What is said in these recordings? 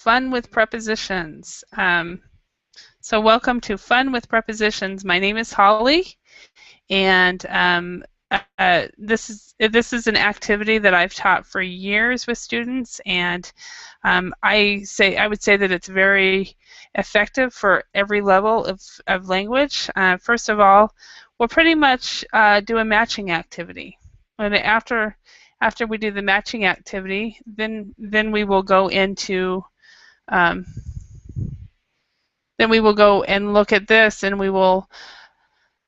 Fun with Prepositions. So welcome to Fun with Prepositions. My name is Holly, and this is an activity that I've taught for years with students, and I would say that it's very effective for every level of language. First of all, we'll pretty much do a matching activity, and after we do the matching activity, then we will go into then we will go and look at this, and we will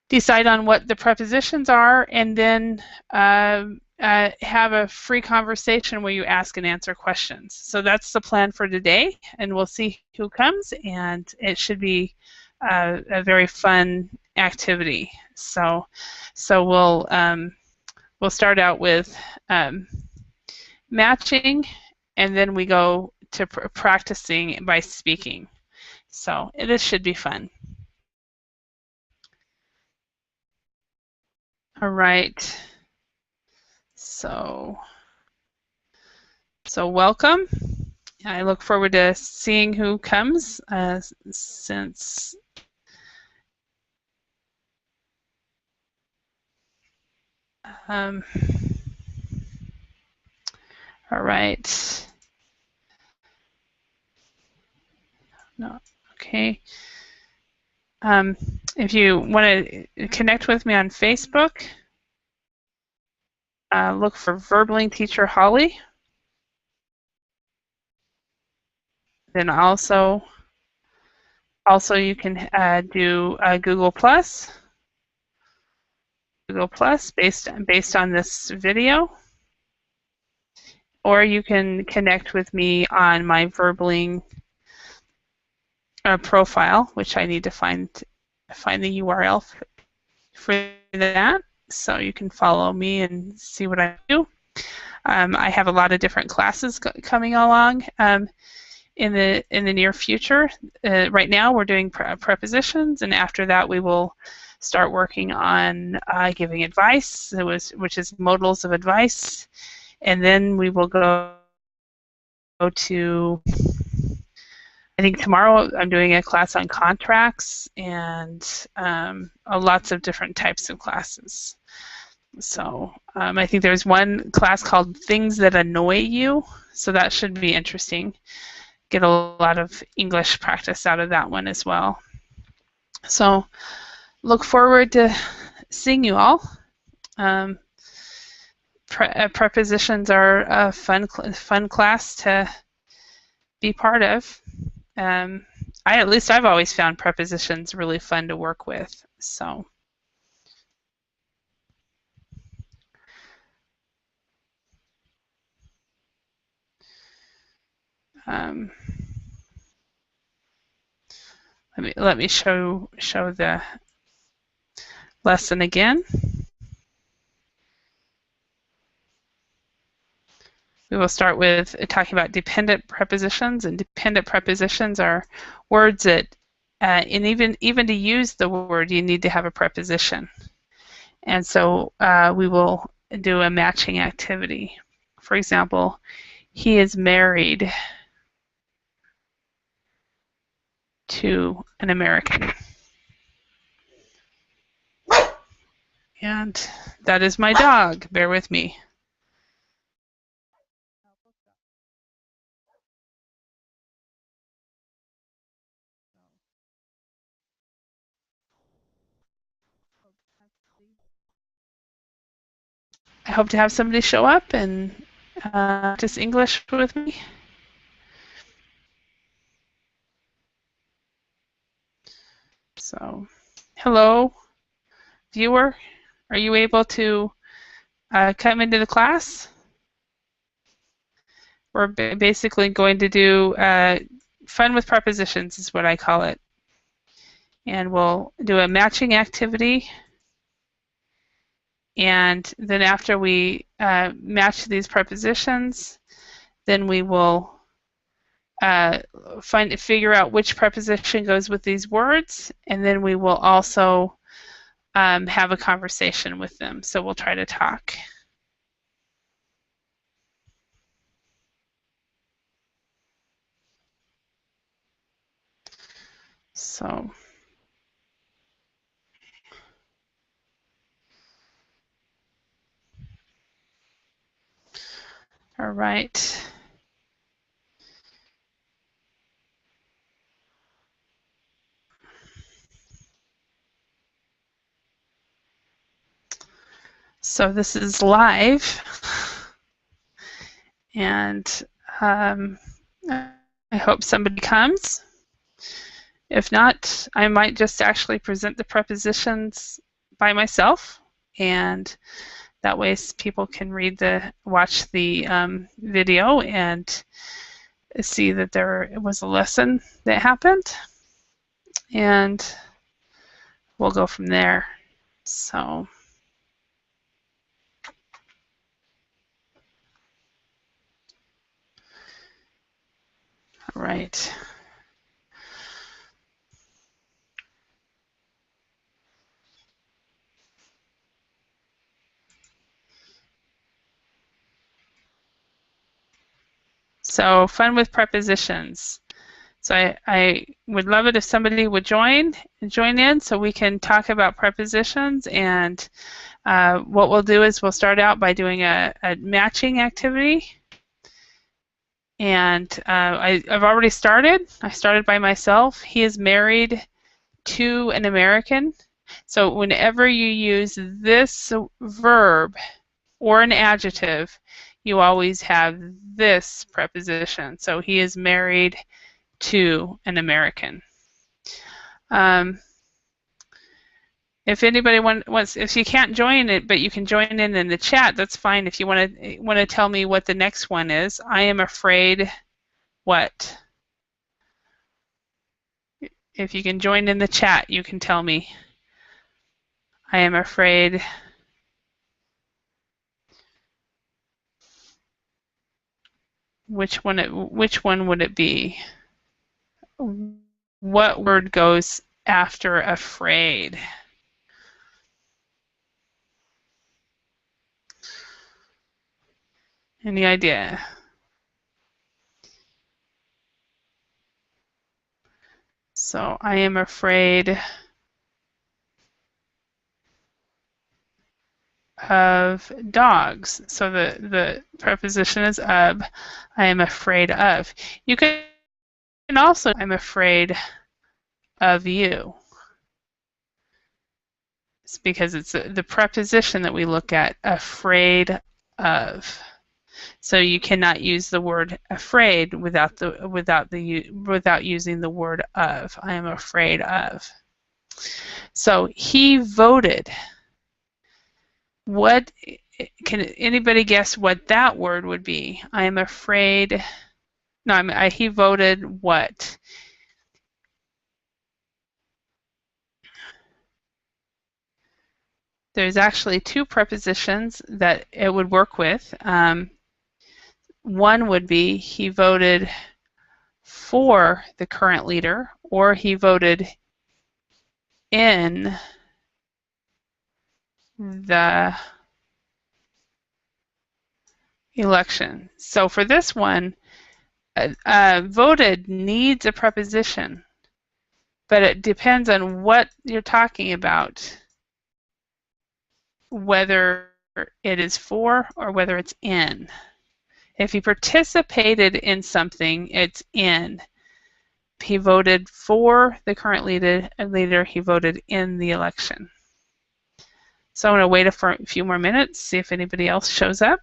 decide on what the prepositions are, and then have a free conversation where you ask and answer questions. So that's the plan for today, and we'll see who comes, and it should be a very fun activity. So we'll start out with matching, and then we go to practicing by speaking. So this should be fun. All right. So welcome. I look forward to seeing who comes since all right. No. Okay. If you want to connect with me on Facebook, look for Verbling Teacher Holly. Then also you can do Google Plus based on this video, or you can connect with me on my Verbling profile, which I need to find the URL for that, so you can follow me and see what I do. I have a lot of different classes coming along in the near future. Right now we're doing prepositions, and after that we will start working on giving advice, which is modals of advice, and then we will go to, I think tomorrow I'm doing a class on contracts, and lots of different types of classes. So I think there's one class called Things That Annoy You, so that should be interesting. Get a lot of English practice out of that one as well. So look forward to seeing you all. Prepositions are a fun class to be part of. At least I've always found prepositions really fun to work with. So let me show the lesson again. We will start with talking about dependent prepositions, and dependent prepositions are words that, and even to use the word, you need to have a preposition. And so we will do a matching activity. For example, he is married to an American. And that is my dog. Bear with me. I hope to have somebody show up and practice English with me. So, hello, viewer. Are you able to come into the class? We're basically going to do fun with prepositions is what I call it. And we'll do a matching activity. And then after we match these prepositions, then we will figure out which preposition goes with these words, and then we will also have a conversation with them. So we'll try to talk. So, all right. So this is live, and I hope somebody comes. If not, I might just actually present the prepositions by myself, and that way people can watch the video and see that there was a lesson that happened, and we'll go from there. So, all right. So, fun with prepositions. So I would love it if somebody would join in so we can talk about prepositions. And what we'll do is we'll start out by doing a matching activity. And I've already started. I started by myself. He is married to an American. So whenever you use this verb or an adjective, you always have this preposition. So he is married to an American. If anybody wants, if you can't join it, but you can join in the chat, that's fine. If you want to tell me what the next one is, I am afraid what? If you can join in the chat, you can tell me. I am afraid. Which one would it be? What word goes after afraid? Any idea? So I am afraid of dogs. So the preposition is of. I am afraid of. You can also, I'm afraid of you. It's because it's the preposition that we look at, afraid of. So you cannot use the word afraid without using the word of. I am afraid of. So he voted. What can anybody guess what that word would be? I am afraid. No, he voted what? There's actually two prepositions that it would work with. One would be he voted for the current leader, or he voted in the election. So for this one, voted needs a preposition, but it depends on what you're talking about, whether it is for or whether it's in. If he participated in something, it's in. He voted for the current leader. He voted in the election. So I'm going to wait for a few more minutes, see if anybody else shows up.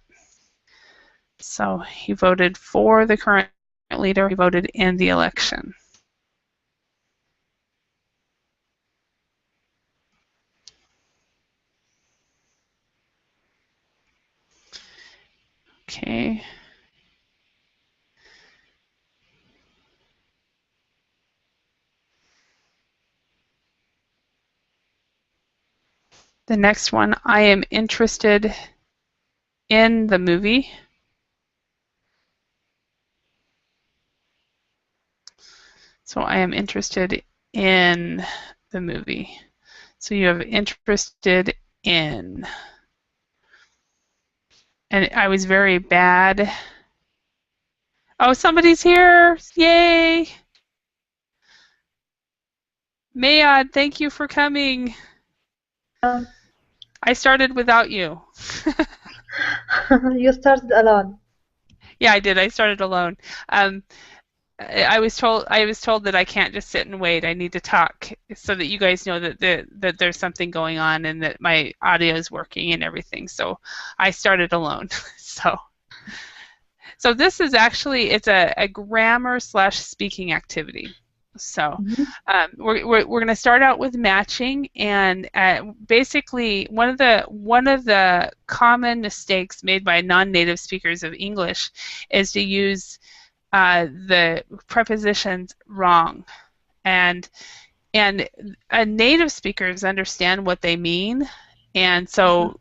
So he voted for the current leader. He voted in the election. Okay. The next one, I am interested in the movie. So I am interested in the movie. So you have interested in. And I was very bad. Oh, somebody's here. Yay. Mayad, thank you for coming. Um, I started without you. you started alone. Yeah, I did. I started alone. Um, I was told that I can't just sit and wait. I need to talk so that you guys know that there's something going on and that my audio is working and everything. So I started alone. So this is actually it's a grammar slash speaking activity. So Mhm. we're going to start out with matching, and basically one of the common mistakes made by non-native speakers of English is to use the prepositions wrong, and native speakers understand what they mean, and Mhm.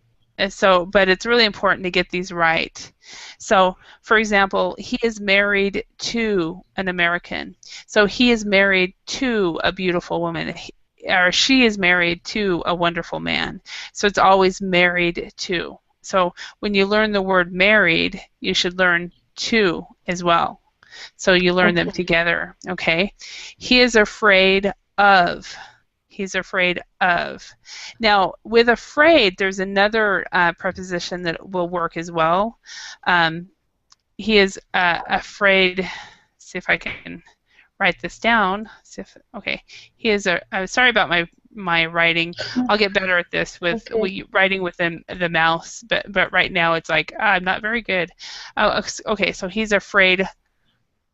but it's really important to get these right. So, for example, he is married to an American. So he is married to a beautiful woman, or she is married to a wonderful man. So it's always married to. So when you learn the word married, you should learn to as well. So you learn them Okay. together, okay? He is afraid of. He's afraid of. Now, with afraid, there's another preposition that will work as well. Um, he is afraid. See if I can write this down. See if okay. He is a. I'm sorry about my writing. I'll get better at this with Okay. writing with the mouse. But right now it's like I'm not very good. Oh, okay. So he's afraid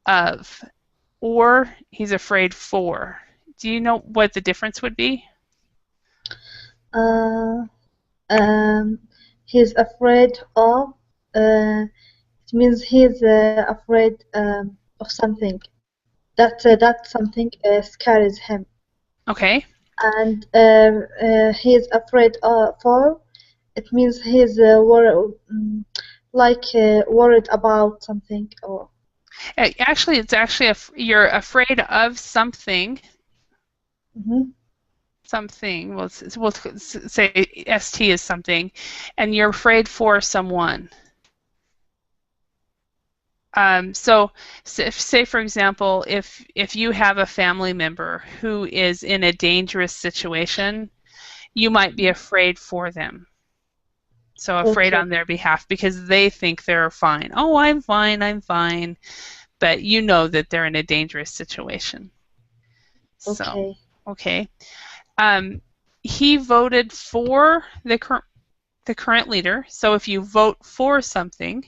of, or he's afraid for. Do you know what the difference would be? Uh, um, he's afraid of. It means he's afraid of something. That something scares him, Okay. and he's afraid for. It means he's worried about something or. Actually, it's actually you're afraid of something. Mhm. Something. We'll say st is something, and you're afraid for someone. So, say for example, if you have a family member who is in a dangerous situation, you might be afraid for them. So afraid Okay. on their behalf because they think they're fine. Oh, I'm fine, I'm fine. But you know that they're in a dangerous situation. So, Okay. okay. Um, he voted for the current leader. So if you vote for something,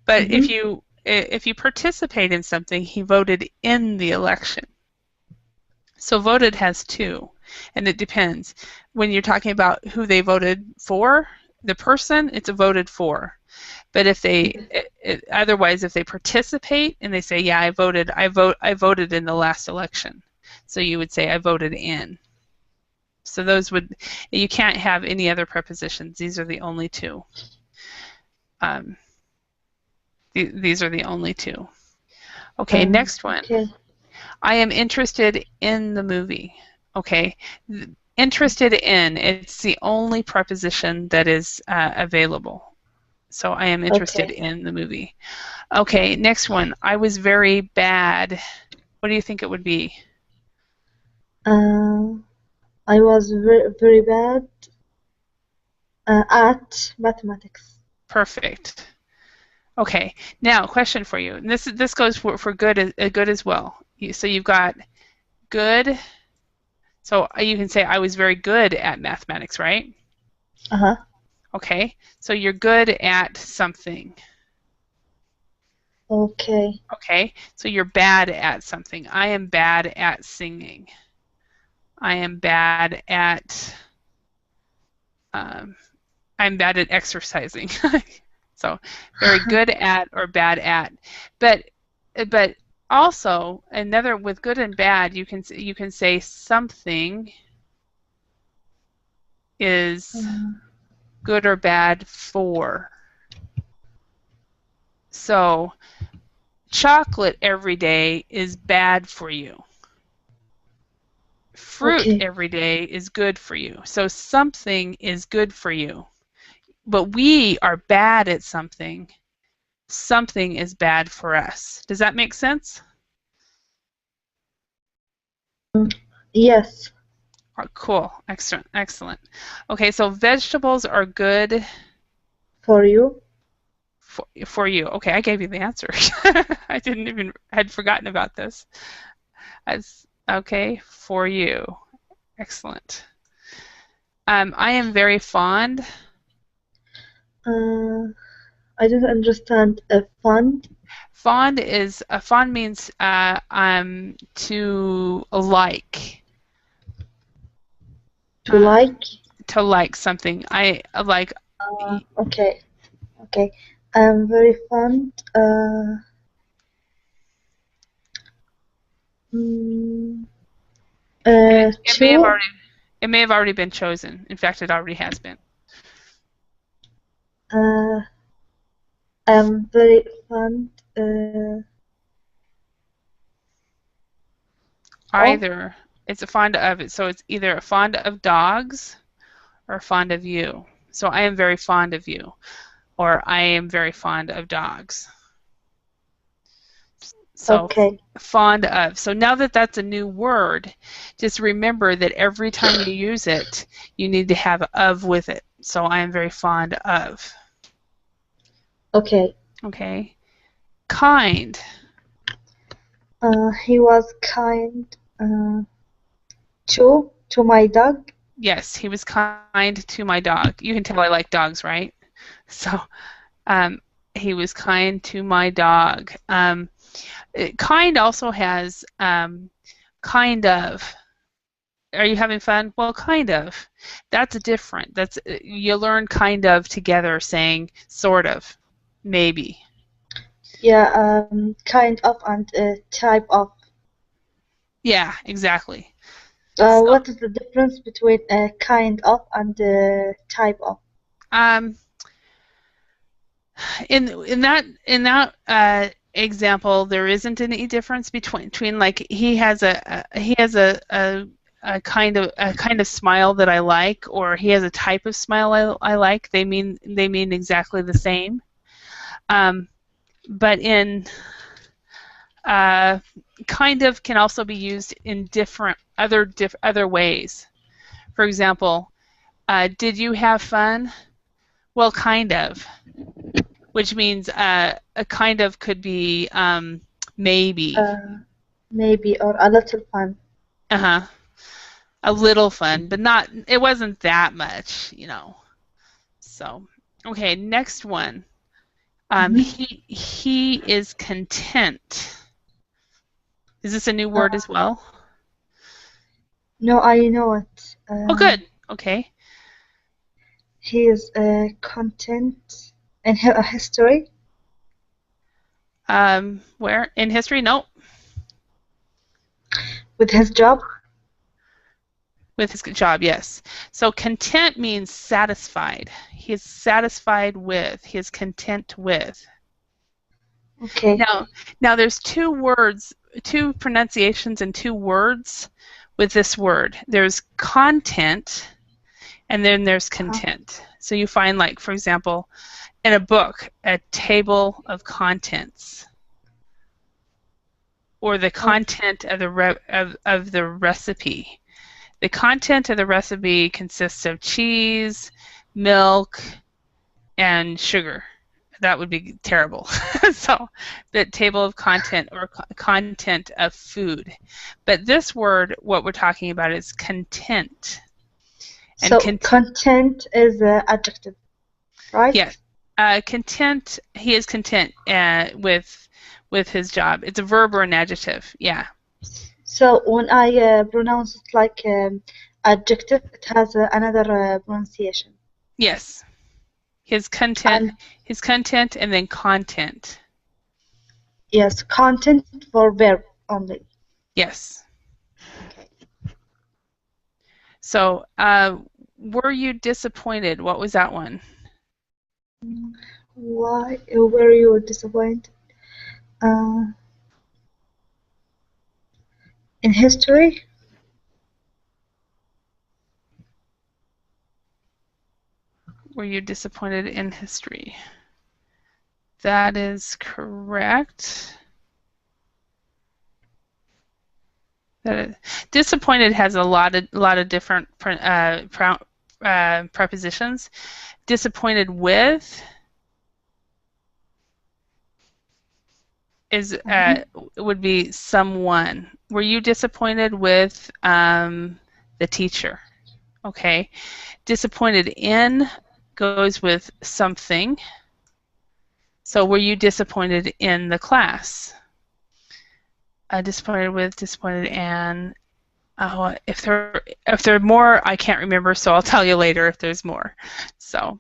but Mhm. if you participate in something, he voted in the election. So voted has two, and it depends. When you're talking about who they voted for, the person, it's a voted for. But if they otherwise, if they participate and they say, "Yeah, I voted in the last election," so you would say, "I voted in." So those would you can't have any other prepositions. These are the only two. Um, these are the only two. Okay, next one. Okay. I am interested in the movie. Okay, interested in. It's the only preposition that is available. So I am interested Okay. in the movie. Okay, next one. I was very bad. What do you think it would be? Uh, I was very bad at mathematics. Perfect. Okay. Now, question for you. And this goes for good as well. So you've got good. So you can say I was very good at mathematics, right? Uh-huh. Okay. So you're good at something. Okay. Okay. So you're bad at something. I am bad at singing. I am bad at um, I'm bad at exercising. So very good at or bad at. But but also another with good and bad you can say something is Um, good or bad for. So chocolate every day is bad for you. Fruit okay. every day is good for you. So something is good for you. But we are bad at something. Something is bad for us. Does that make sense? Yes. Oh, cool. Excellent. Excellent. Okay, so vegetables are good For you. for you. Okay, I gave you the answer. I didn't even had forgotten about this. As okay, for you. Excellent. I am very fond. Uh, I don't understand. A fund Fond means to like. to Uh, like. to like something. I like. Okay. Okay. I'm very fond. Mm, And it may have two. already been chosen. In fact, it already has been. Uh, I'm very fond of. Either it's a fond of it, so it's either a fond of dogs or fond of you. So I am very fond of you, or I am very fond of dogs. So Okay. fond of. So now that that's a new word, just remember that every time you use it, you need to have of with it. So I am very fond of. Okay. Okay. Kind. He was kind to my dog. Yes, he was kind to my dog. You can tell I like dogs, right? So um, he was kind to my dog. Kind also has kind of. Are you having fun? Well, kind of. That's different. That's you learn kind of together, saying sort of, maybe. Yeah. Kind of and type of. Yeah, exactly. So, What is the difference between kind of and type of? um, in that example, there isn't any difference between like he has a kind of smile that I like, or he has a type of smile I like. They mean exactly the same. Um, but in uh, kind of can also be used in different other ways. For example, did you have fun? Well, kind of, which means a kind of could be maybe. Uh, Maybe or a little fun. Uh-huh. A little fun, but not it wasn't that much. So, okay, next one. Mhm. He is content. Is this a new Uh, word as well? no, I know it. Oh, good. Okay. He is content in history Where in history? Nope. with his job. With his job, yes. So content means satisfied. He is satisfied with. He is content with. Okay. Now, now there's two words, two pronunciations, and two words with this word. There's content, and then there's Uh-huh. content. So you find, like, for example, in a book, a table of contents, or the Okay. content of of the recipe. The content of the recipe consists of cheese, milk, and sugar. That would be terrible. So, the table of content or content of food. But this word, what we're talking about is content. And So content is adjective, right? yes, content. He is content with his job. It's a verb or an adjective. Yeah. So when I pronounce it like adjective, it has another pronunciation. Yes. His content. And His content, and then content. yes, content for verb only. Yes. Okay. So, were you disappointed? What was that one? Why were you disappointed? Uh, in history? Were you disappointed in history? That is correct. Disappointed has a lot of different prepositions. Disappointed with is would be someone. Were you disappointed with the teacher? Okay. Disappointed in goes with something. So were you disappointed in the class? Disappointed with, disappointed and if there are more, I can't remember, so I'll tell you later if there's more. So,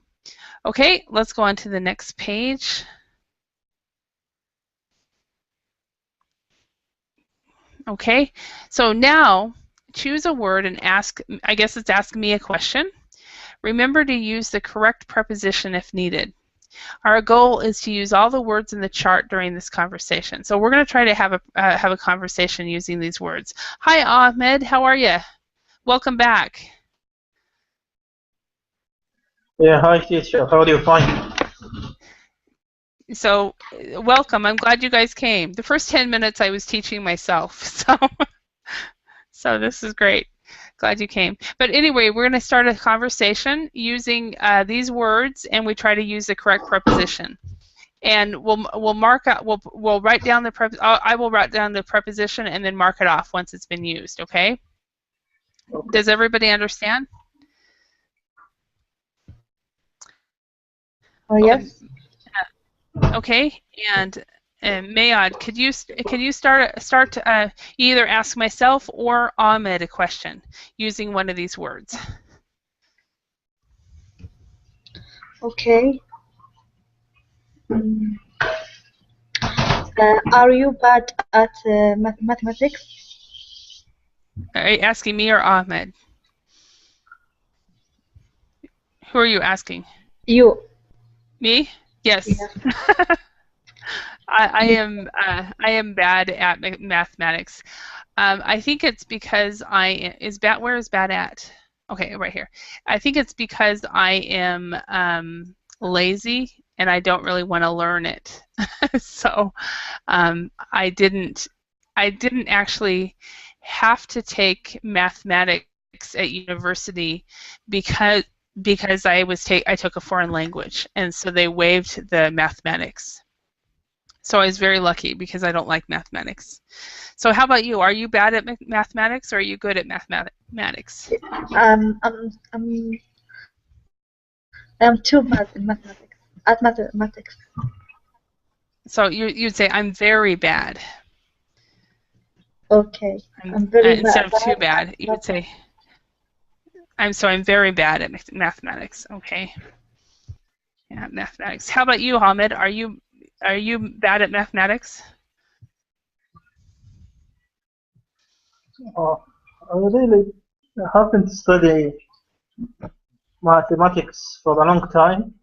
okay, let's go on to the next page. Okay, so now choose a word and ask, I guess it's asking me a question. Remember to use the correct preposition if needed. Our goal is to use all the words in the chart during this conversation. So we're going to try to have a conversation using these words. Hi, Ahmed. How are you? Welcome back. Yeah, hi teacher. How are you? Fine. So, welcome. I'm glad you guys came. The first 10 minutes I was teaching myself, so this is great. Glad you came. But anyway, we're going to start a conversation using these words, and we try to use the correct preposition. And we'll mark out. We'll write down the I will write down the preposition and then mark it off once it's been used. Okay? Does everybody understand? Oh yes. Okay. And Mayad, could you start either ask myself or Ahmed a question using one of these words? Okay. Are you bad at mathematics? Are you asking me or Ahmed? Who are you asking? You. Me? Yes. Yeah. I am bad at mathematics. I think it's because where is bad at? Okay, right here. I think it's because I am lazy and I don't really want to learn it. So I didn't actually have to take mathematics at university because I took a foreign language, and so they waived the mathematics. So I was very lucky because I don't like mathematics. So how about you? Are you bad at mathematics or are you good at mathematics? I'm too bad in mathematics. At mathematics. So you'd say I'm very bad. Okay. I'm very instead bad. of too bad, you would say I'm very bad at mathematics. Okay. Yeah, mathematics. How about you, Ahmed? Are you bad at mathematics? I really haven't studied mathematics for a long time,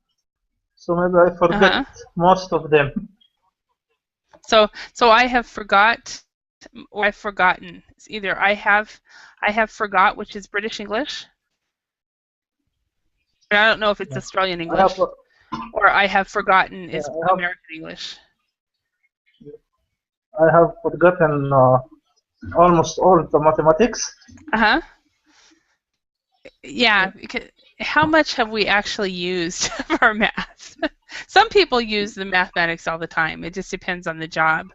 so maybe I forget most of them. So I have forgot or I've forgotten. It's either I have forgot, which is British English. I don't know if it's Australian English. Or I have forgotten is American English. I have forgotten almost all the mathematics. Yeah. How much have we actually used for math? Some people use the mathematics all the time. It just depends on the job.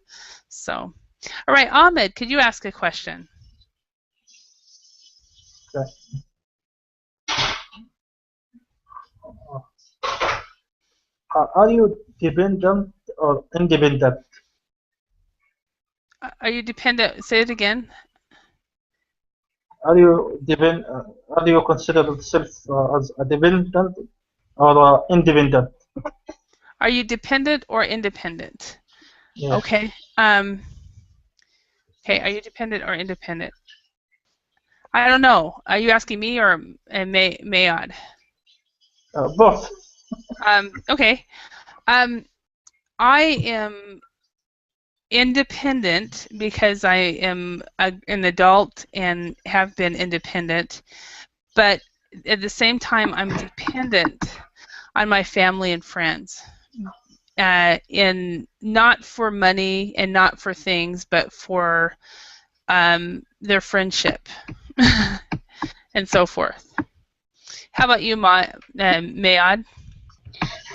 So, all right, Ahmed, could you ask a question? Okay. Are you dependent or independent? Are you dependent? Say it again. Are you consider yourself as a dependent or independent? Are you dependent or independent? Yes. Okay. Okay. Are you dependent or independent? I don't know. Are you asking me or Mayad? Both. Okay. I am independent because I am an adult and have been independent, but at the same time I'm dependent on my family and friends, in not for money and not for things, but for their friendship, and so forth. How about you, Mayad?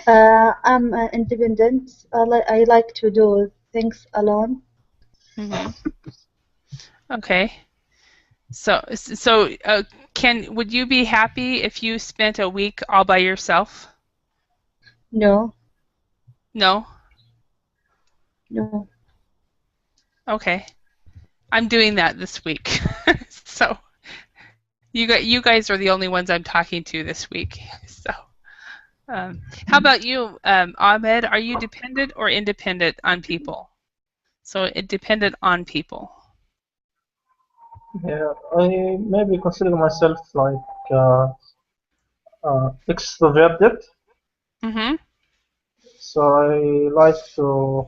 I'm independent. I like to do things alone. Okay. So would you be happy if you spent a week all by yourself? No, No? no. Okay. I'm doing that this week. So you guys are the only ones I'm talking to this week. So how about you, Ahmed? Are you dependent or independent on people? So it dependent on people. Yeah, I maybe consider myself like extroverted. Mm-hmm. So I like to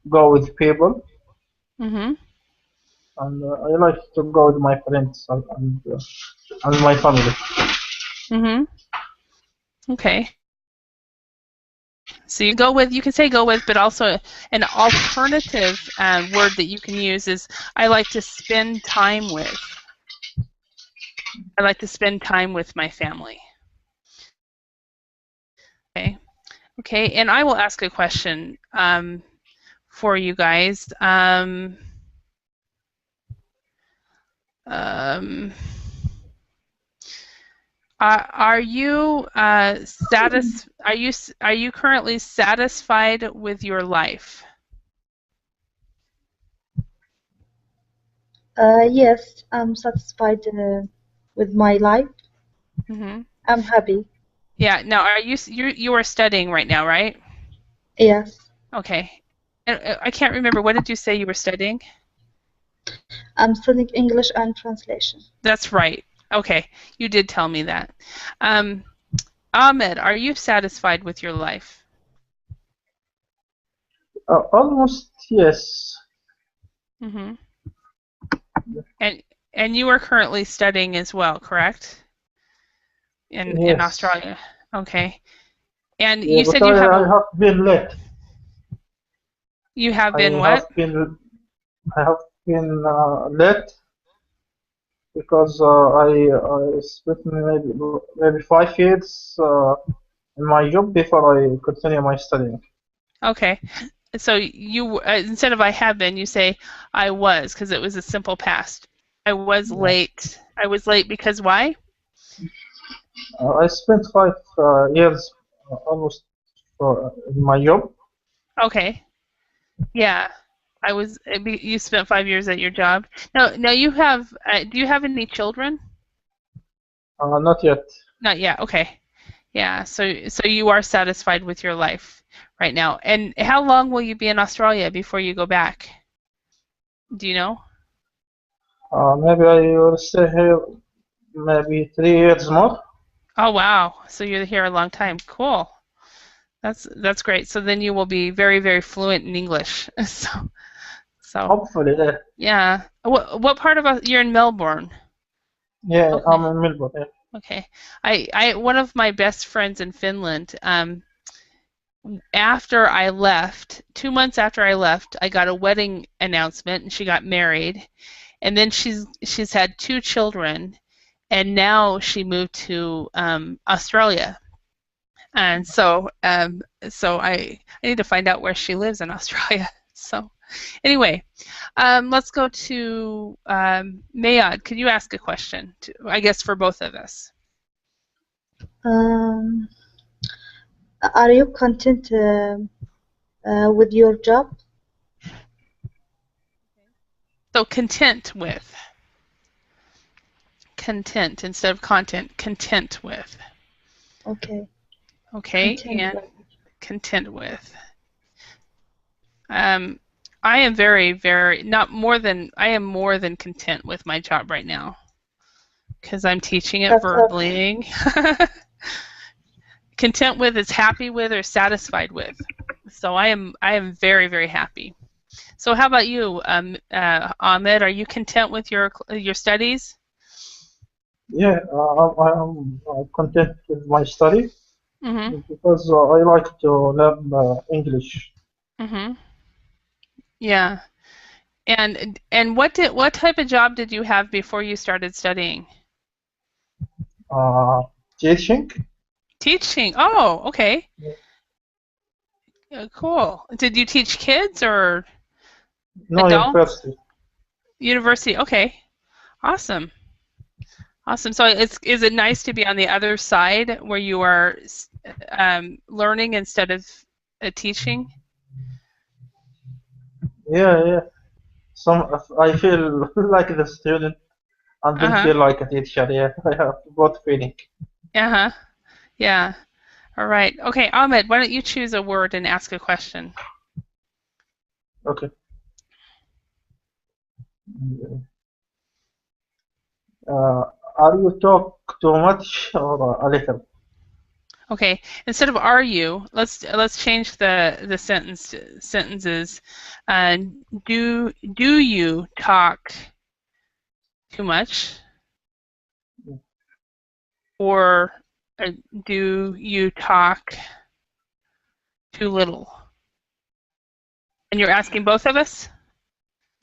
go with people, Mm-hmm. and I like to go with my friends and my family. Mm-hmm. Okay. So you can say go with, but also an alternative word that you can use is I like to spend time with. I like to spend time with my family. Okay. Okay, and I will ask a question for you guys. Are you are you currently satisfied with your life? Yes, I'm satisfied with my life. Mm-hmm. I'm happy. Yeah. Now, you are studying right now, right? Yes, Okay. And I can't remember. What did you say you were studying? I'm studying English and translation. That's right. Okay. You did tell me that. Ahmed, are you satisfied with your life? Almost yes. Mm-hmm. And you are currently studying as well, correct? In Yes. Australia. Okay. And Yeah, you but said you have I have been late. you have I been have what? been I have been late because I spent maybe 5 years in my job before I continue my studying. Okay. So you instead of I have been, you say I was because it was a simple past. I was Yes. late. I was late because why? I spent 5 years almost in my job. Okay. Yeah. You spent 5 years at your job. Now you have. Do you have any children? Not yet. Not yet. Okay. Yeah. So you are satisfied with your life right now. And how long will you be in Australia before you go back? Do you know? Maybe I will stay here maybe 3 years more. Oh wow. So you're here a long time. Cool. That's great. So then you will be very, very fluent in English. So Hopefully, yeah. yeah. What part of you're in Melbourne? Yeah, Okay. I'm in Melbourne. Yeah. Okay. I one of my best friends in Finland, after I left, 2 months after I left, I got a wedding announcement and she got married. And then she's had 2 children and now she moved to Australia. And so I need to find out where she lives in Australia. So anyway, let's go to Mayad. Could you ask a question? I guess for both of us. Um, are you content with your job? So content instead of content. Content with. Okay, Okay, content and with. content with. I am very, very not more than I am more than content with my job right now because I'm teaching it That's verbally. Content with is happy with or satisfied with. So I am very, very happy. So how about you, Ahmed? Are you content with your studies? Yeah, I'm content with my study Mm-hmm. because I like to learn English. Mm-hmm. Yeah. And what type of job did you have before you started studying? Teaching? Teaching. Oh, okay. Cool. Did you teach kids or No, adults? university. University. Okay. Awesome. Awesome. So is it nice to be on the other side where you are learning instead of teaching? Yeah. I feel like the student and don't Uh-huh. feel like a teacher. Yeah, I have both feeling. Uh-huh. Yeah. All right. Okay, Ahmed, why don't you choose a word and ask a question? Okay. Uh, are you talk too much or a little? Okay, instead of are you, let's change the sentences. Uh, do you talk too much, or uh, do you talk too little? And you're asking both of us?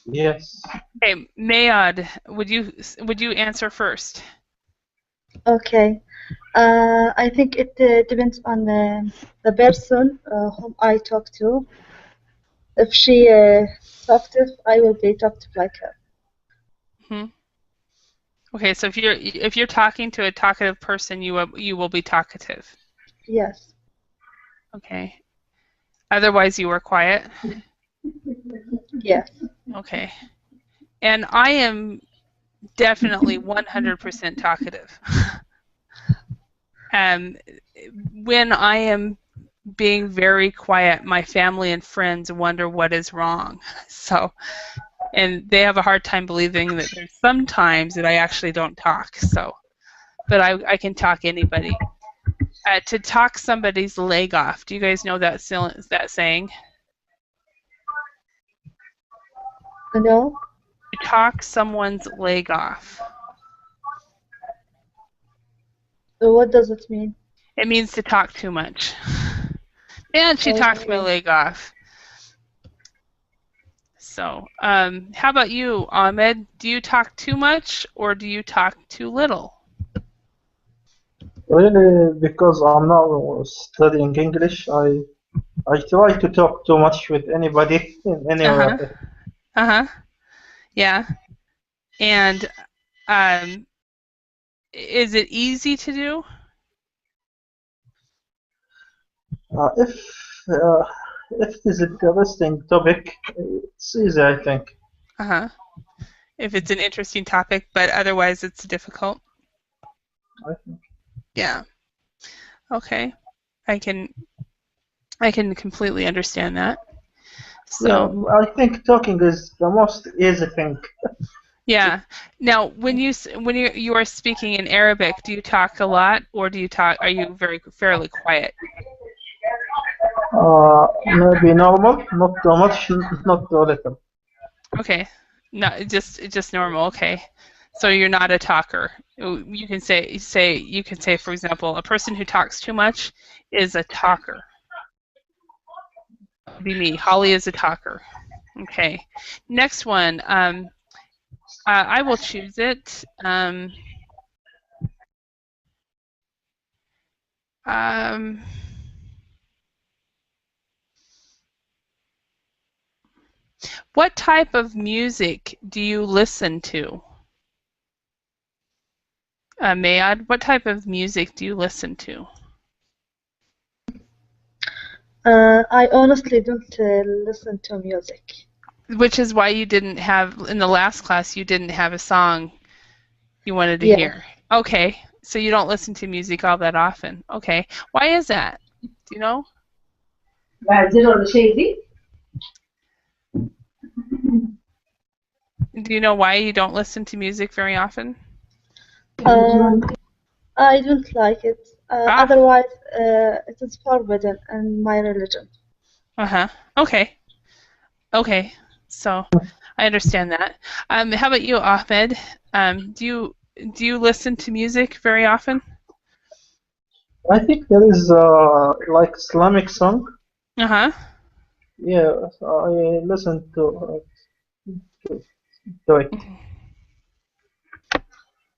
Yes. Okay, Mayad, would you answer first? Okay. I think it depends on the person whom I talk to. If she talkative, I will be talkative like her. Hmm. Okay, so if you're talking to a talkative person, you will be talkative. Yes. Okay. Otherwise, you are quiet. Yes. Okay. And I am definitely 100% talkative. Um, when I am being very quiet, my family and friends wonder what is wrong. So, and they have a hard time believing that there's some times that I actually don't talk. So, but I can talk anybody. To talk somebody's leg off. Do you guys know that saying? No? To talk someone's leg off. What does it mean? It means to talk too much. And she talked my Okay. leg off. So, how about you, Ahmed? Do you talk too much or do you talk too little? Really, because I'm now studying English, I try to talk too much with anybody in Uh-huh. anywhere. Uh-huh. Yeah. And um, is it easy to do? Uh, if uh, if it is an interesting topic, it's easy, I think. Uh-huh. If it's an interesting topic, but otherwise it's difficult. I think. Yeah. Okay. I can I can completely understand that. Yeah, So, I think talking is the most easy thing. yeah. Now, when you are speaking in Arabic, do you talk a lot or do you talk are you very fairly quiet? Maybe normal, not too much, not too little. Okay. No, just normal. Okay. So you're not a talker. You can you can say, for example, a person who talks too much is a talker. That would be me. Holly is a talker. Okay. Next one. I will choose it. Um, what type of music do you listen to? Mayad, what type of music do you listen to? I honestly don't listen to music. Which is why you didn't have, in the last class, you didn't have a song you wanted to Yes. hear. Okay, so you don't listen to music all that often. Okay, why is that? Do you know? Do you know why you don't listen to music very often? Uh, I don't like it. Ah, Otherwise, it is forbidden in my religion. uh-huh. Okay, okay. So I understand that. How about you, Ahmed? Do you listen to music very often? I think there is like Islamic song. Uh-huh. Yeah, I listen to. do it.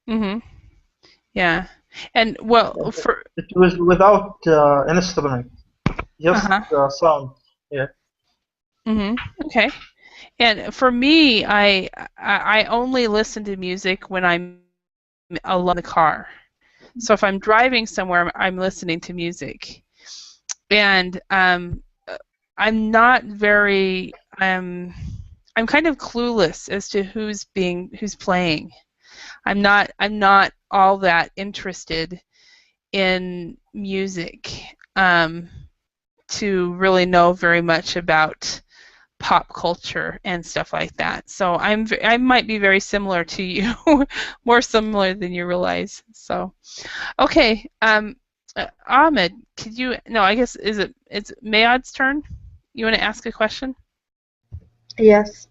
Mhm. Yeah. And well, for It was without instrument, just uh-huh. sound. Yeah. Okay. And for me, I only listen to music when I'm alone in the car. So if I'm driving somewhere, I'm listening to music. And I'm not very I'm kind of clueless as to who's playing. I'm not all that interested in music to really know very much about pop culture and stuff like that. So I might be very similar to you, more similar than you realize. So okay, Ahmed, could you? No, I guess it's Mayad's turn. You want to ask a question? Yes.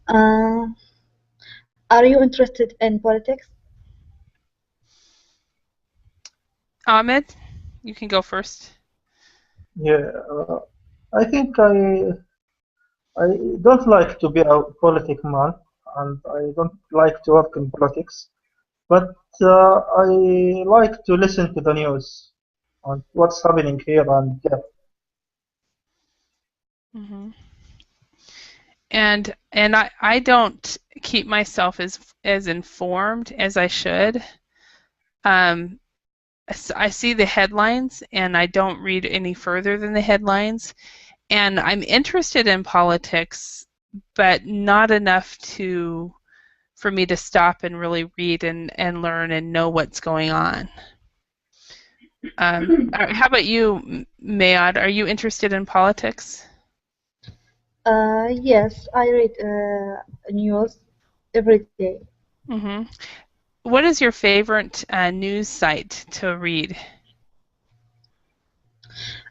Uh, are you interested in politics? Ahmed, you can go first. Yeah. I think I don't like to be a politic man, and I don't like to work in politics. But I like to listen to the news on what's happening here and there. hmm And I don't keep myself as informed as I should. Um, I see the headlines and I don't read any further than the headlines. And I'm interested in politics, but not enough to for me to stop and really read and learn and know what's going on. How about you, Mayad? Are you interested in politics? Yes, I read news every day. hmm What is your favorite news site to read?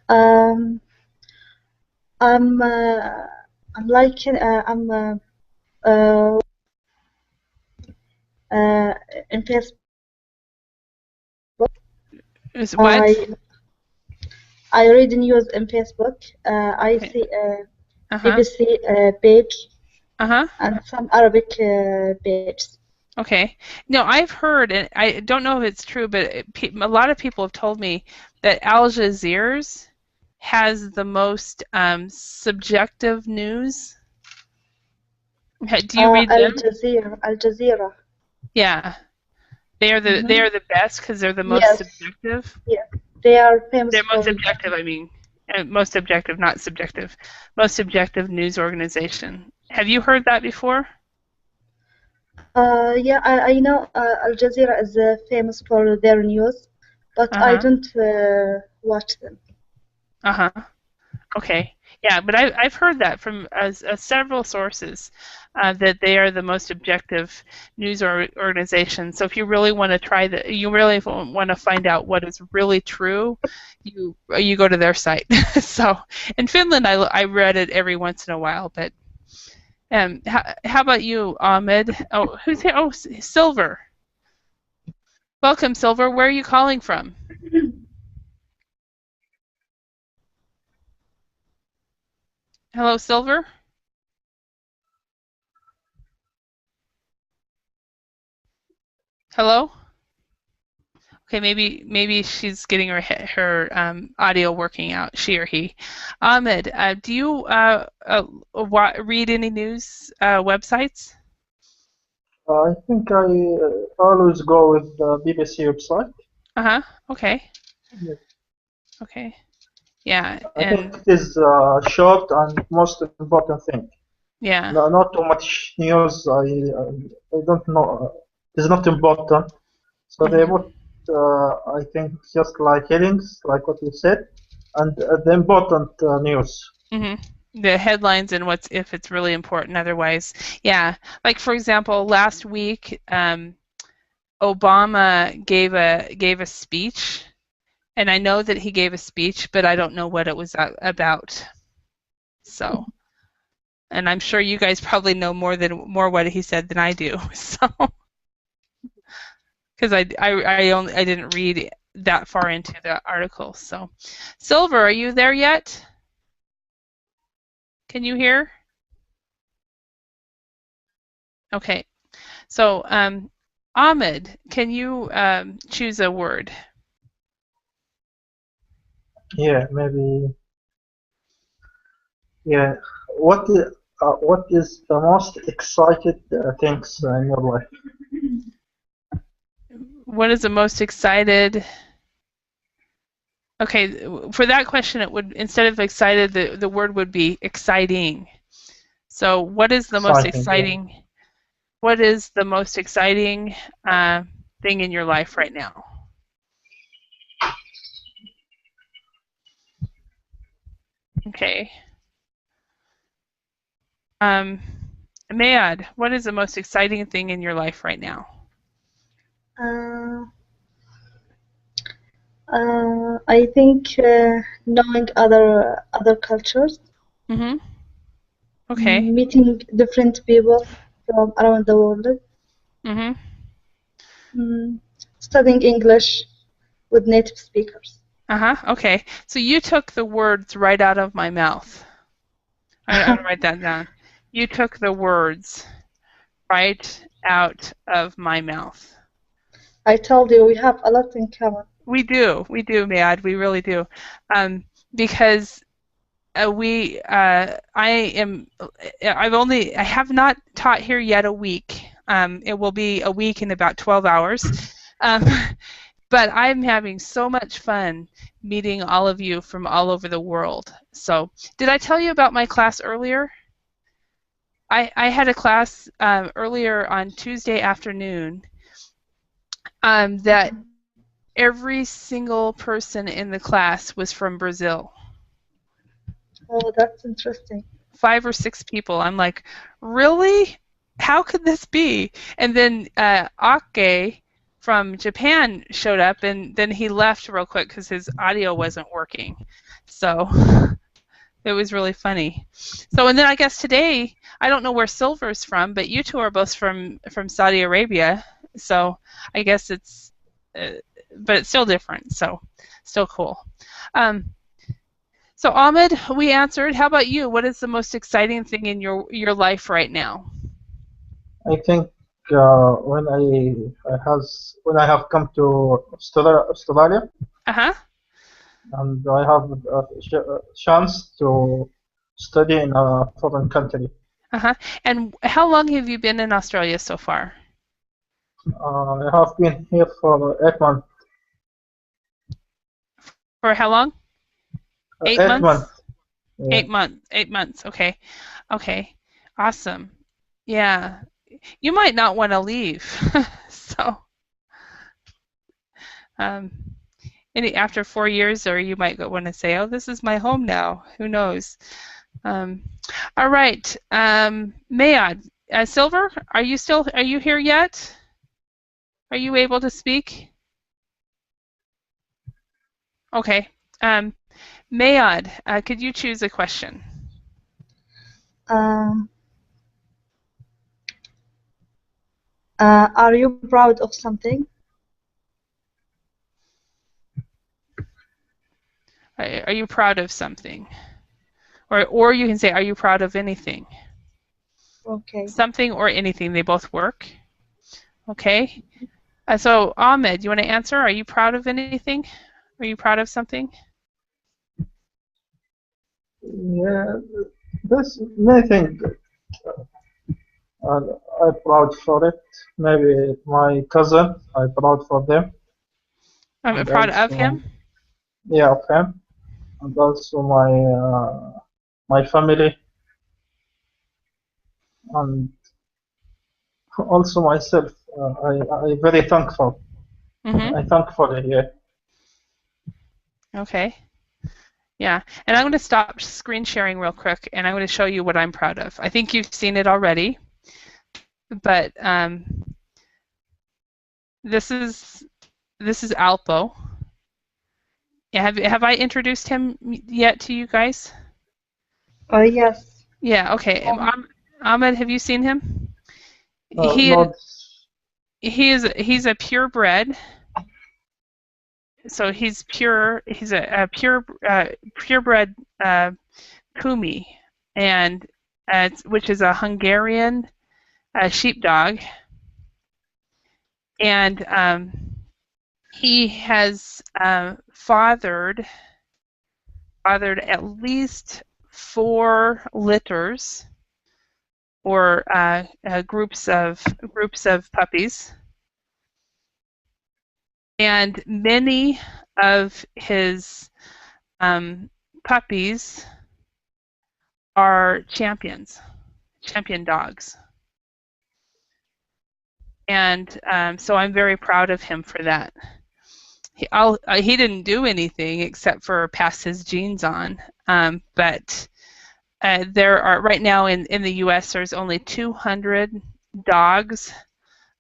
Um, I'm I'm like I'm uh, uh, in Facebook. Is what? I I read news in Facebook. I Okay. see Uh-huh. BBC page Uh-huh. and some Arabic pages. Okay. No, I've heard, and I don't know if it's true, but a lot of people have told me that Al Jazeera's has the most subjective news. Do you read them? Al Jazeera. Yeah, they Hmm. are the best because they're the most Yes, subjective. yes, they are famous They're most for. objective, I mean, most objective, not subjective. Most objective news organization. Have you heard that before? Yeah, I know Al Jazeera is famous for their news, but I Uh-huh. don't watch them. Uh-huh. Okay. Yeah, but I've heard that from several sources that they are the most objective news organization. So if you really want to you really want to find out what is really true, you go to their site. So in Finland, I read it every once in a while. But how about you, Ahmed? Oh, who's here? Oh, Silver. Welcome, Silver. Where are you calling from? Hello, Silver. Hello. Okay, maybe she's getting her audio working out. She or he. Ahmed, do you read any news websites? I think I always go with the BBC website. Uh-huh. Okay. Yeah. Okay. Yeah. I think And it is short and most important thing. yeah. No, not too much news. I don't know. It is not important. So they hmm put, I think, just like headings, like what you said, and the important news. hmm The headlines and what's if it's really important. Otherwise, yeah. Like for example, last week, Obama gave a speech, and I know that he gave a speech, but I don't know what it was about. So. And I'm sure you guys probably know more what he said than I do. So because I didn't read that far into the article. So Silver, are you there yet? Can you hear? Okay. So, Ahmed, can you choose a word? Yeah, maybe. Yeah. What is the most excited things in your life? What is the most excited? Okay, for that question, it would, instead of excited, the word would be exciting. So, what is the most Exciting. Yeah. exciting? What is the most exciting thing in your life right now? Okay. Mayad, what is the most exciting thing in your life right now? Uh, I think knowing other cultures, Mm-hmm. Okay. meeting different people from around the world, Mm-hmm. mm, studying English with native speakers. Uh-huh. Okay. So you took the words right out of my mouth. I'm gonna write that down. You took the words right out of my mouth. I told you we have a lot in common. We do, Mad. We really do, because I have not taught here yet a week. It will be a week in about 12 hours. Um, but I'm having so much fun meeting all of you from all over the world. So, did I tell you about my class earlier? I had a class earlier on Tuesday afternoon that every single person in the class was from Brazil. Oh, that's interesting. 5 or 6 people. I'm like, really? How could this be? And then Ake from Japan showed up, and then he left real quick because his audio wasn't working. So it was really funny. So, and then I guess today, I don't know where Silver's from, but you two are both from Saudi Arabia. So I guess uh, but it's still different. So still cool. Um, so Ahmed, we answered. How about you? What is the most exciting thing in your life right now? I think when I have come to Australia, Uh-huh. and I have a chance to study in a foreign country. Uh-huh. And how long have you been in Australia so far? I have been here for 8 months. For how long? Eight 8 months. months? Yeah. 8 months. 8 months. Okay. Okay. Awesome. Yeah. You might not want to leave. So, um, after 4 years, or you might want to say, "Oh, this is my home now." Who knows? Um, all right, Mayad, Silver, are you here yet? Are you able to speak? Okay. Um, Mayad, could you choose a question? Um, are you proud of something? Are you proud of something? Or you can say, are you proud of anything? Okay. Something or anything, they both work. Okay. So Ahmed, you want to answer? Are you proud of anything? Are you proud of something? Yeah. There's many things. And I'm proud for it. Maybe my cousin, I'm proud for them, I'm and proud of also him. yeah, of him, and also my family, and also myself. I very thankful. I Mm-hmm. thankful here. Okay. Yeah, and I'm going to stop screen sharing real quick, and I'm going to show you what I'm proud of. I think you've seen it already, but this is Alpo. Yeah, have I introduced him yet to you guys? Yes. Yeah. Okay. Ahmed, have you seen him? He Not he's a purebred, so he's pure. He's a purebred Kumi, and which is a Hungarian a sheepdog, and he has fathered at least 4 litters, or groups of puppies, and many of his puppies are champion dogs. And so I'm very proud of him for that. He didn't do anything except for pass his genes on, but there are, right now in the U.S., there's only 200 dogs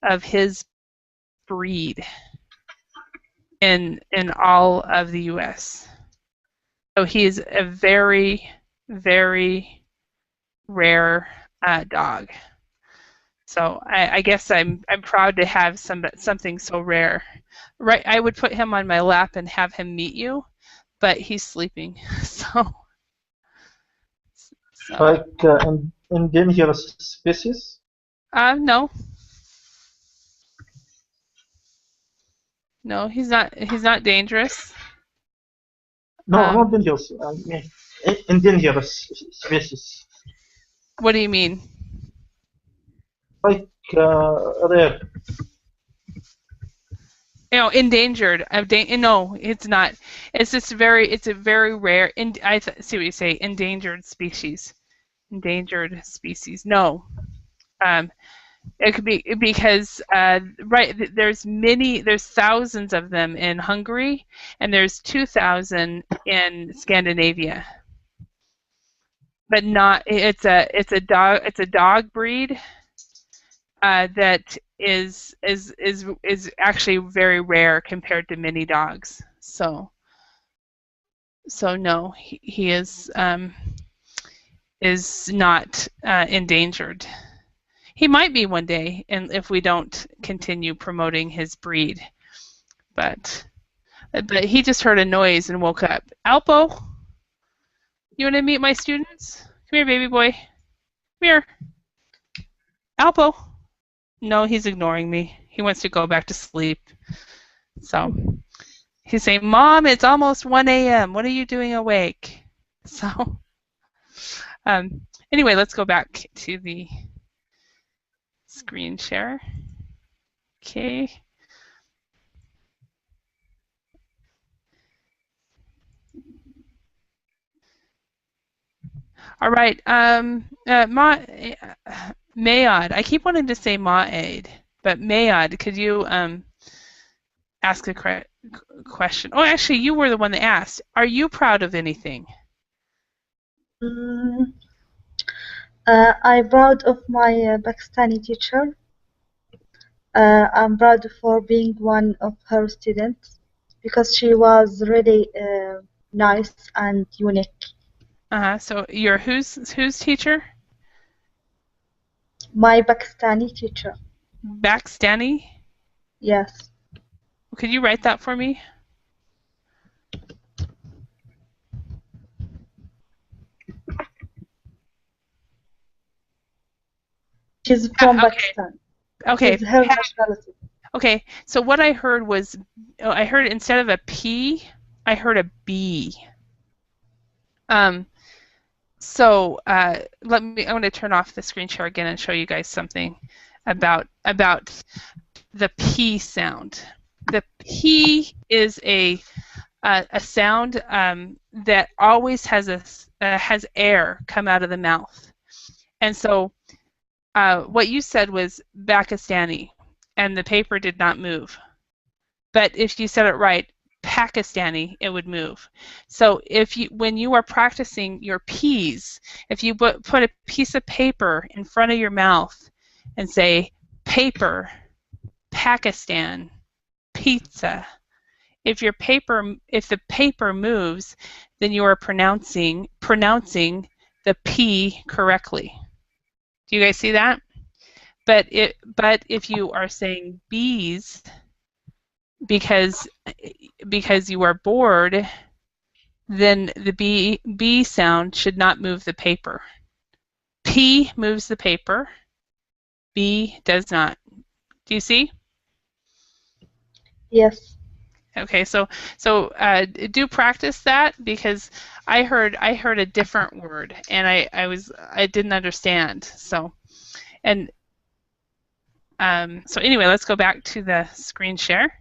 of his breed in all of the U.S. So he's a very, very rare dog. So I guess I'm proud to have something so rare. Right, I would put him on my lap and have him meet you, but he's sleeping. So Like endangered species? No, he's not dangerous. No, not dangerous. I mean, endangered species. What do you mean? Like rare. Endangered. No, it's not. It's just it's a very rare. See what you say. Endangered species. Endangered species. No. It could be because right, there's thousands of them in Hungary, and there's 2,000 in Scandinavia. But not. It's a dog breed that is actually very rare compared to many dogs. So no, he is not endangered. He might be one day, and if we don't continue promoting his breed. But he just heard a noise and woke up. Alpo, you want to meet my students? Come here, baby boy. Come here. Alpo. No, he's ignoring me. He wants to go back to sleep. So he's saying, Mom, it's almost 1 a.m. What are you doing awake? So anyway, let's go back to the screen share. Okay. All right. Mayad. I keep wanting to say Ma'aid, but Mayad, could you ask a question? Oh, actually, you were the one that asked. Are you proud of anything? I'm proud of my Pakistani teacher. I'm proud for being one of her students because she was really nice and unique. So you're whose teacher? My Pakistani teacher. Pakistani? Yes. Could you write that for me? She's from Pakistan. Okay. She's her nationality. Okay. So what I heard was, I heard instead of a P, I heard a B. So I'm going to turn off the screen share again and show you guys something about the P sound. The P is a sound that always has air come out of the mouth. And so what you said was Pakistani, and the paper did not move. But if you said it right, Pakistani, it would move. So when you are practicing your P's, if you put a piece of paper in front of your mouth and say paper, Pakistan, pizza, if the paper moves, then you are pronouncing the P correctly. Do you guys see that? But if you are saying bees because you are bored, then the B sound should not move the paper. P moves the paper, B does not. Do you see? Yes. Okay, so do practice that, because I heard a different word, and I didn't understand. So and so anyway, let's go back to the screen share.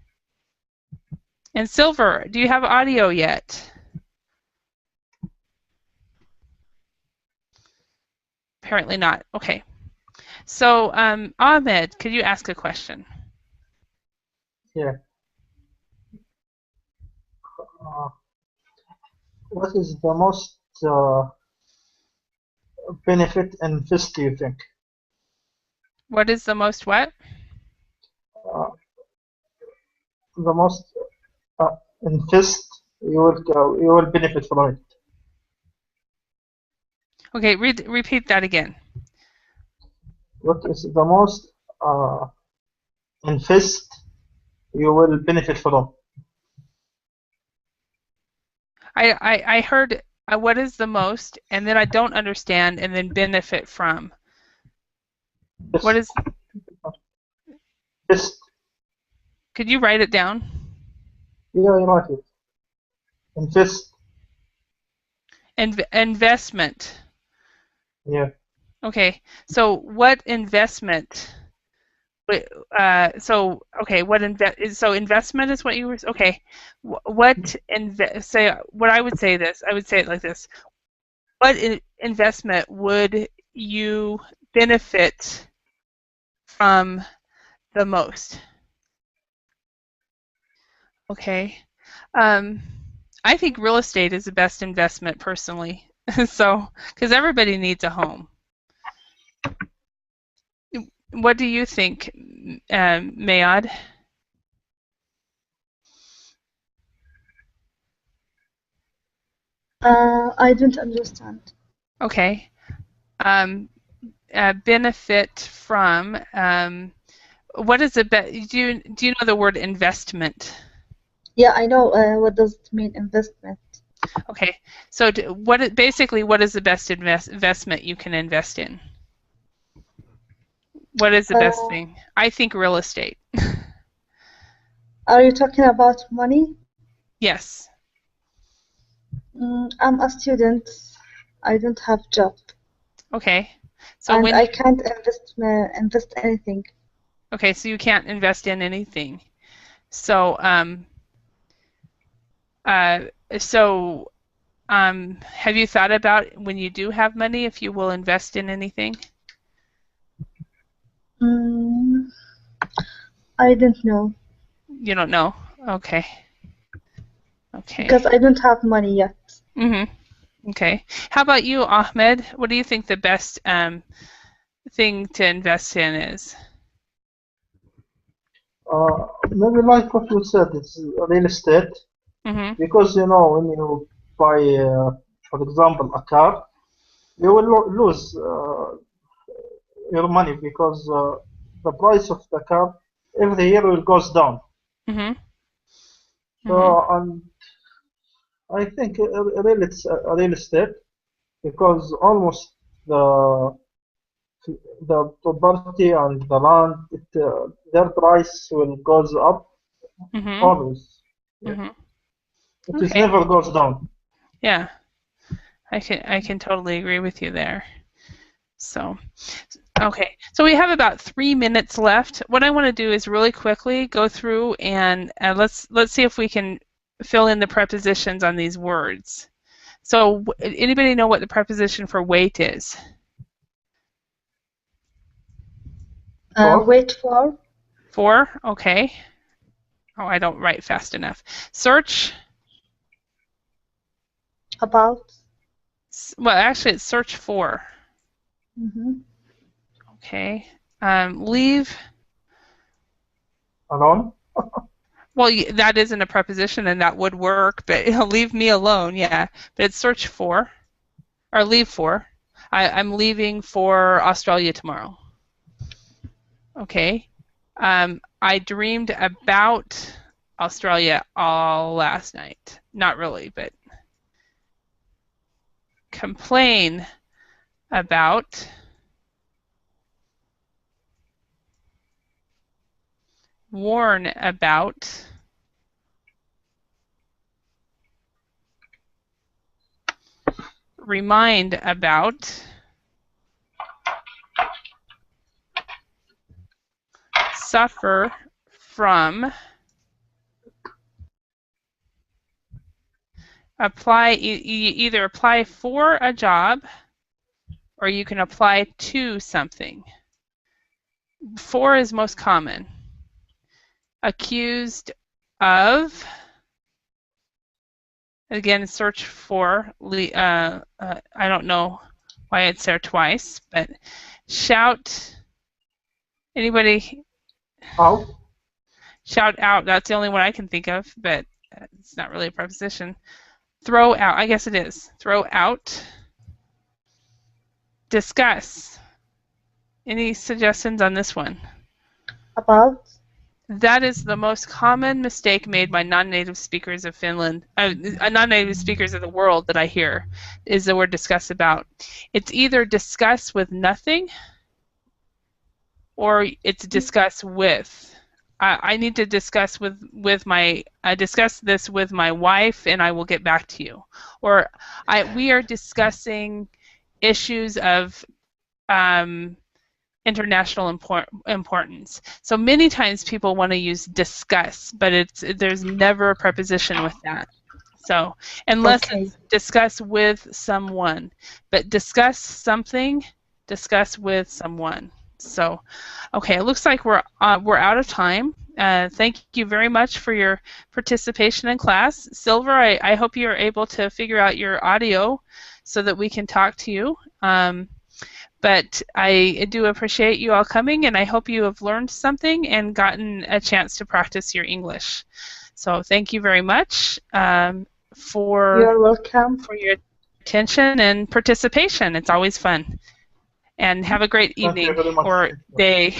And Silver, do you have audio yet? Apparently not. Okay. So Ahmed, could you ask a question? Yeah. Uh, what is the most benefit in fish, do you think? What is the most what? Uh, the most uh, in fish, you will benefit from it. Okay, repeat that again. What is the most in fish you will benefit from? I heard what is the most, and then I don't understand, and then benefit from. Fish. What is? Fish. Could you write it down? Yeah, you like it. In fish. Investment. Yeah. Okay, so what investment? So okay, so investment is what you were okay. What I would say this. I would say it like this. What investment would you benefit from the most? Okay. Um, I think real estate is the best investment personally. So, because everybody needs a home. What do you think, Mayad? I don't understand. Okay. Benefit from. What is it? Do you know the word investment? Yeah, I know. What does it mean, investment? Okay. So basically, what is the best investment you can invest in? What is the best Uh, thing? I think real estate. are you talking about money? Yes. I'm a student. I don't have job, Okay. So and when I you can't invest anything. okay, so you can't invest in anything. So uh, so have you thought about when you do have money if you will invest in anything? Mm, I don't know You don't know. Okay. Okay. because I don't have money yet. Mhm. Okay. How about you, Ahmed? What do you think the best thing to invest in is? Maybe like what you said, it's real estate. Mhm. Because when you buy, for example, a car, you will lose your money because the price of the car every year will goes down. Mhm. Mhm. So, and I think real estate because almost the the property and the land, their price will goes up Mhm. always. Yeah. Mhm. It is Okay. never goes down. Yeah. I can totally agree with you there. So, okay. So we have about 3 minutes left. What I want to do is really quickly go through and let's see if we can fill in the prepositions on these words. So, anybody know what the preposition for wait is? Or Wait for, For? Okay. Oh, I don't write fast enough. Search. about. Well, actually, it's search for. Mm-hmm. Okay. Leave. alone. Well, that isn't a preposition, and that would work, but leave me alone. Yeah, but it's search for or leave for. I'm leaving for Australia tomorrow. Okay. I dreamed about Australia all last night. Not really, but complain about warn about, remind about, suffer from, apply, either apply for a job or you can apply to something. For is most common. Accused of, again, search for, I don't know why it's there twice, but shout, anybody? Out. Shout out, that's the only one I can think of, but it's not really a preposition. Throw out, I guess it is. Throw out. Discuss. Any suggestions on this one? About. That is the most common mistake made by non-native speakers of Finland, non-native speakers of the world that I hear, is the word discuss about. It's either discuss with nothing or it's discuss with. I need to discuss discuss this with my wife and I will get back to you. Or we are discussing issues of international importance. So many times people want to use discuss, but there's never a preposition with that. So unless it's discuss with someone, but discuss something, discuss with someone. So, okay, it looks like we're out of time. Thank you very much for your participation in class. Silver, I hope you're able to figure out your audio so that we can talk to you. But I do appreciate you all coming, and I hope you have learned something and gotten a chance to practice your English. So thank you very much You're welcome. for your attention and participation. It's always fun. And have a great evening or day.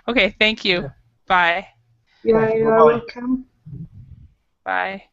Okay, thank you. Yeah. Bye. You're welcome. Bye.